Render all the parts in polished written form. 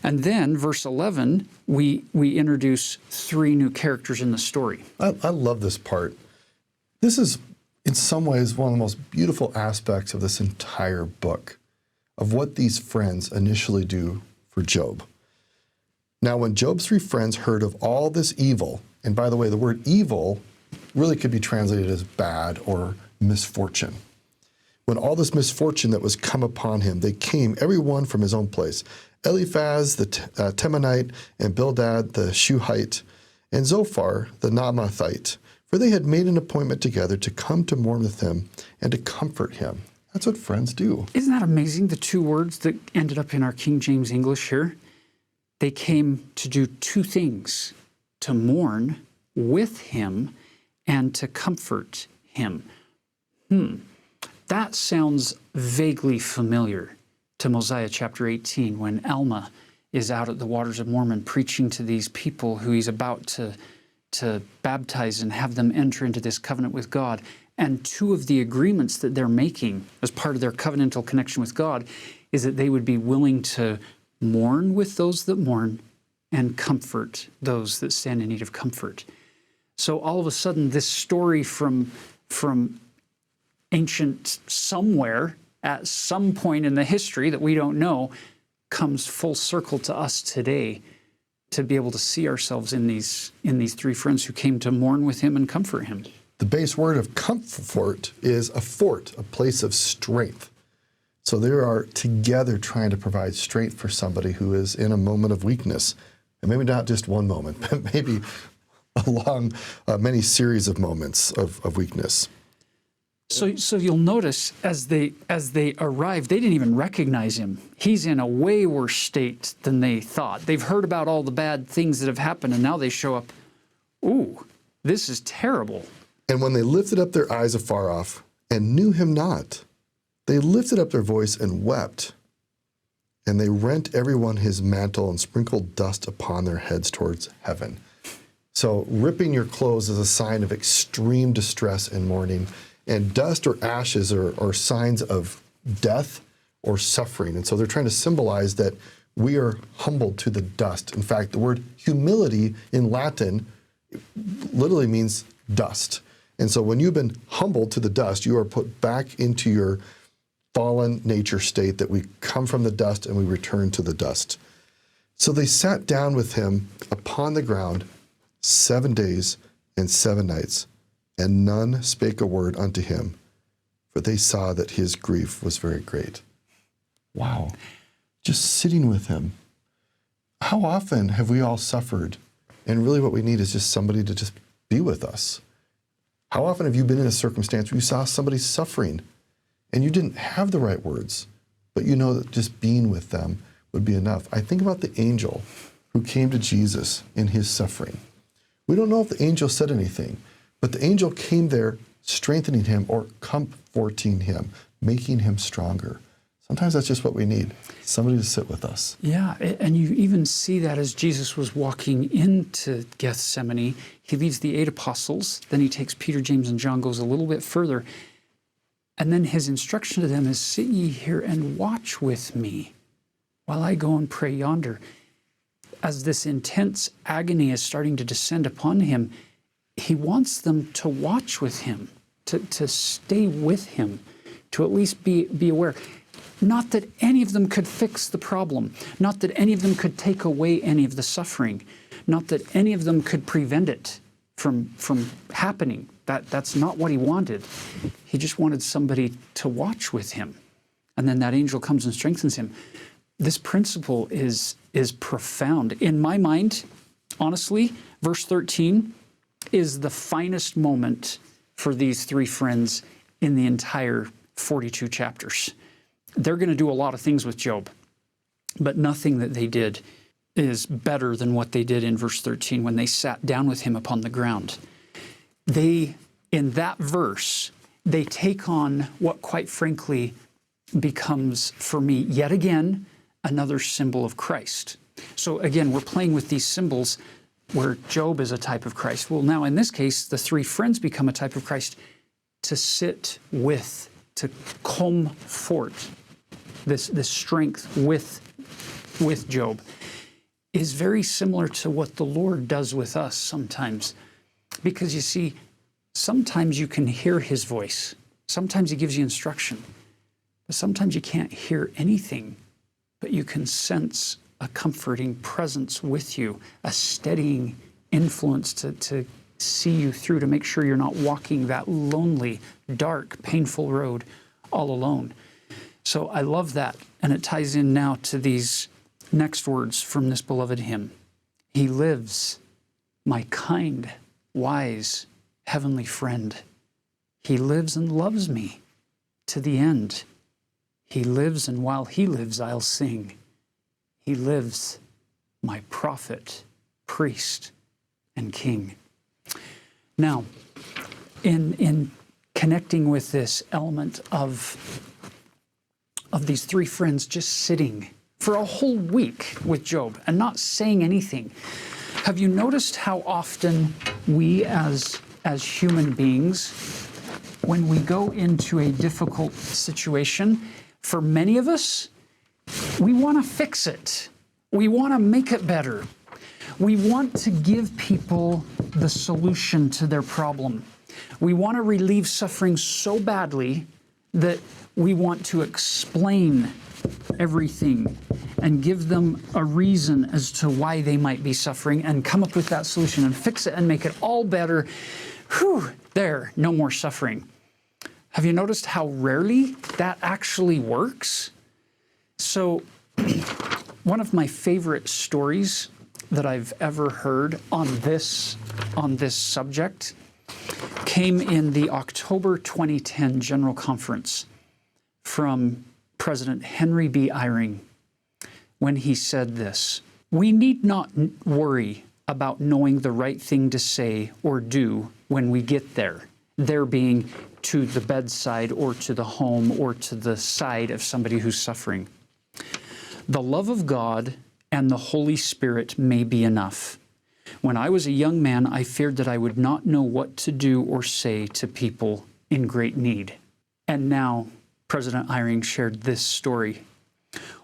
And then, verse 11, we introduce three new characters in the story. I love this part. This is, in some ways, one of the most beautiful aspects of this entire book, of what these friends initially do for Job. Now, when Job's three friends heard of all this evil, and by the way, the word evil really could be translated as bad or misfortune. When all this misfortune that was come upon him, they came, every one from his own place. Eliphaz the Temanite, and Bildad the Shuhite, and Zophar the Naamathite, for they had made an appointment together to come to mourn with him and to comfort him. That's what friends do. Isn't that amazing, the two words that ended up in our King James English here? They came to do two things, to mourn with him and to comfort him. That sounds vaguely familiar to Mosiah chapter 18, when Alma is out at the Waters of Mormon preaching to these people who he's about to baptize and have them enter into this covenant with God. And two of the agreements that they're making as part of their covenantal connection with God is that they would be willing to mourn with those that mourn and comfort those that stand in need of comfort. So all of a sudden, this story from ancient somewhere at some point in the history that we don't know comes full circle to us today, to be able to see ourselves in these three friends who came to mourn with him and comfort him. The base word of comfort is a fort, a place of strength. So they are together trying to provide strength for somebody who is in a moment of weakness. And maybe not just one moment, but maybe along many series of moments of weakness. So you'll notice as they arrive, they didn't even recognize him. He's in a way worse state than they thought. They've heard about all the bad things that have happened, and now they show up. Ooh, this is terrible. And when they lifted up their eyes afar off and knew him not, they lifted up their voice and wept. And they rent everyone his mantle and sprinkled dust upon their heads towards heaven. So ripping your clothes is a sign of extreme distress and mourning. And dust or ashes are signs of death or suffering. And so they're trying to symbolize that we are humbled to the dust. In fact, the word humility in Latin literally means dust. And so when you've been humbled to the dust, you are put back into your fallen nature state, that we come from the dust and we return to the dust. So they sat down with him upon the ground 7 days and 7 nights, and none spake a word unto him, for they saw that his grief was very great. Wow. Just sitting with him. How often have we all suffered, and really what we need is just somebody to just be with us? How often have you been in a circumstance where you saw somebody suffering and you didn't have the right words, but you know that just being with them would be enough? I think about the angel who came to Jesus in his suffering. We don't know if the angel said anything, but the angel came there strengthening him or comforting him, making him stronger. Sometimes that's just what we need, somebody to sit with us. Yeah, and you even see that as Jesus was walking into Gethsemane. He leaves the 8 apostles, then he takes Peter, James, and John, goes a little bit further, and then his instruction to them is, sit ye here and watch with me while I go and pray yonder. As this intense agony is starting to descend upon him, he wants them to watch with him, to stay with him, to at least be aware. Not that any of them could fix the problem, not that any of them could take away any of the suffering, not that any of them could prevent it from happening. That's not what he wanted. He just wanted somebody to watch with him. And then that angel comes and strengthens him. This principle is profound. In my mind, honestly, verse 13 is the finest moment for these three friends in the entire 42 chapters. They're going to do a lot of things with Job, but nothing that they did is better than what they did in verse 13 when they sat down with him upon the ground. In that verse, they take on what, quite frankly, becomes, for me, yet again, another symbol of Christ. So again, we're playing with these symbols where Job is a type of Christ. Well, now in this case, the three friends become a type of Christ to sit with, to comfort this strength with Job. is very similar to what the Lord does with us sometimes. Because you see, sometimes you can hear his voice. Sometimes he gives you instruction. But sometimes you can't hear anything, but you can sense a comforting presence with you, a steadying influence to see you through, to make sure you're not walking that lonely, dark, painful road all alone. So I love that. And it ties in now to these next words from this beloved hymn. He lives, my kind, wise, heavenly friend. He lives and loves me to the end. He lives, and while he lives, I'll sing. He lives, my prophet, priest, and king. Now, in connecting with this element of these three friends just sitting for a whole week with Job and not saying anything, have you noticed how often we as human beings, when we go into a difficult situation, for many of us, we want to fix it. We want to make it better. We want to give people the solution to their problem. We want to relieve suffering so badly that we want to explain everything and give them a reason as to why they might be suffering and come up with that solution and fix it and make it all better. Whew, there, no more suffering. Have you noticed how rarely that actually works? So, one of my favorite stories that I've ever heard on this subject came in the October 2010 General Conference from President Henry B. Eyring, when he said this: "We need not worry about knowing the right thing to say or do when we get there," there being to the bedside or to the home or to the side of somebody who's suffering. "The love of God and the Holy Spirit may be enough. When I was a young man, I feared that I would not know what to do or say to people in great need." And now, President Eyring shared this story.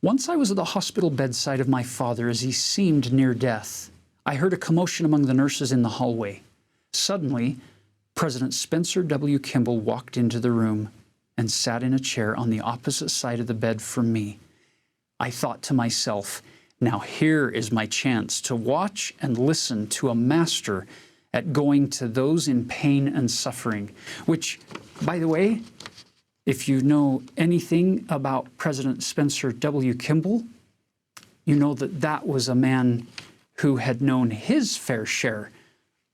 "Once I was at the hospital bedside of my father as he seemed near death. I heard a commotion among the nurses in the hallway. Suddenly, President Spencer W. Kimball walked into the room and sat in a chair on the opposite side of the bed from me. I thought to myself, now here is my chance to watch and listen to a master at going to those in pain and suffering," which, by the way, if you know anything about President Spencer W. Kimball, you know that that was a man who had known his fair share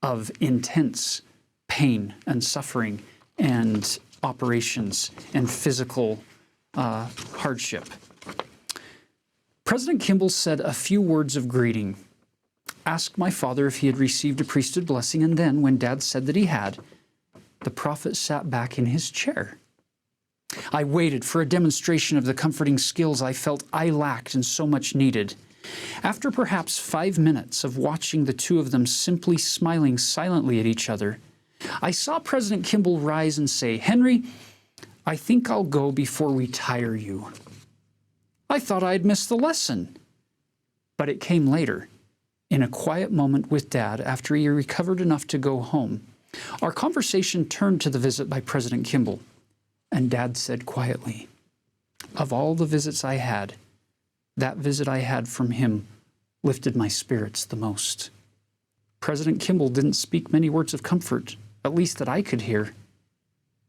of intense pain and suffering and operations and physical hardship. President Kimball said a few words of greeting, asked my father if he had received a priesthood blessing, and then, when Dad said that he had, the prophet sat back in his chair. I waited for a demonstration of the comforting skills I felt I lacked and so much needed. After perhaps 5 minutes of watching the two of them simply smiling silently at each other, I saw President Kimball rise and say, "Henry, I think I'll go before we tire you." I thought I had missed the lesson. But it came later, in a quiet moment with Dad after he recovered enough to go home. Our conversation turned to the visit by President Kimball, and Dad said quietly, "Of all the visits I had, that visit I had from him lifted my spirits the most." President Kimball didn't speak many words of comfort, at least that I could hear,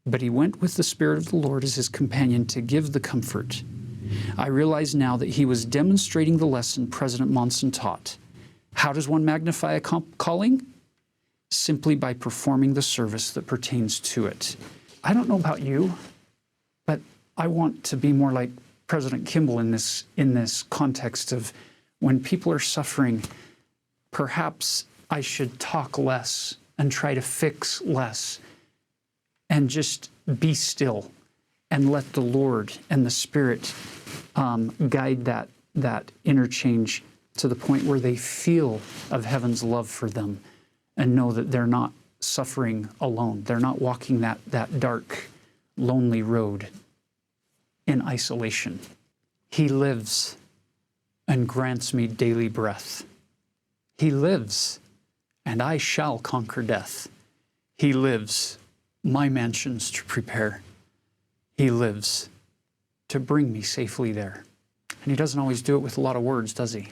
but he went with the Spirit of the Lord as his companion to give the comfort. I realize now that he was demonstrating the lesson President Monson taught. How does one magnify a calling? Simply by performing the service that pertains to it. I don't know about you, but I want to be more like President Kimball in this context of when people are suffering, perhaps I should talk less and try to fix less and just be still and let the Lord and the Spirit guide that interchange to the point where they feel of heaven's love for them and know that they're not suffering alone. They're not walking that dark, lonely road in isolation. He lives and grants me daily breath. He lives, and I shall conquer death. He lives, my mansions to prepare. He lives to bring me safely there. And he doesn't always do it with a lot of words, does he?